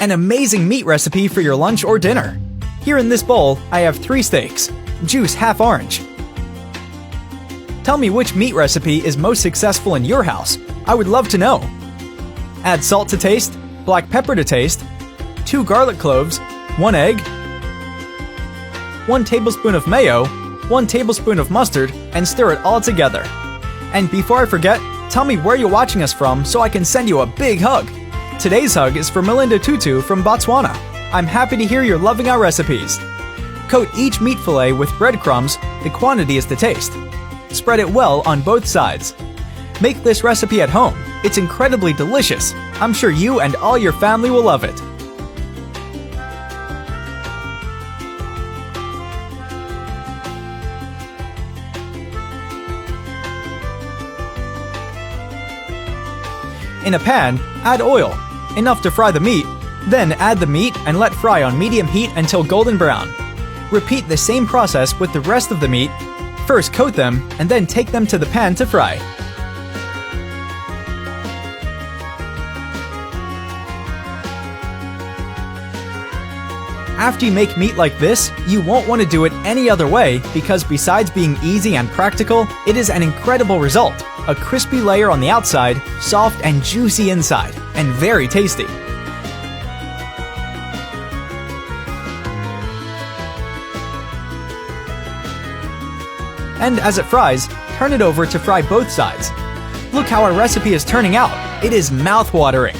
An amazing meat recipe for your lunch or dinner. Here in this bowl, I have 3 steaks. Juice half orange. Tell me which meat recipe is most successful in your house. I would love to know. Add salt to taste, black pepper to taste, 2 garlic cloves, 1 egg, 1 tablespoon of mayo, 1 tablespoon of mustard, and stir it all together. And before I forget, tell me where you're watching us from so I can send you a big hug. Today's hug is for Melinda Tutu from Botswana. I'm happy to hear you're loving our recipes. Coat each meat fillet with breadcrumbs, the quantity is to taste. Spread it well on both sides. Make this recipe at home. It's incredibly delicious. I'm sure you and all your family will love it. In a pan, add oil, enough to fry the meat, then add the meat and let fry on medium heat until golden brown. Repeat the same process with the rest of the meat. First coat them and then take them to the pan to fry. After you make meat like this, you won't want to do it any other way because besides being easy and practical, it is an incredible result. A crispy layer on the outside, soft and juicy inside, and very tasty. And as it fries, turn it over to fry both sides. Look how our recipe is turning out. It is mouth-watering.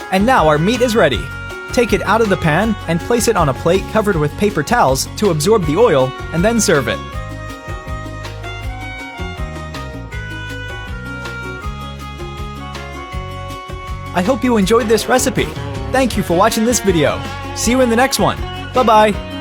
And now our meat is ready. Take it out of the pan and place it on a plate covered with paper towels to absorb the oil, and then serve it. I hope you enjoyed this recipe. Thank you for watching this video. See you in the next one. Bye-bye.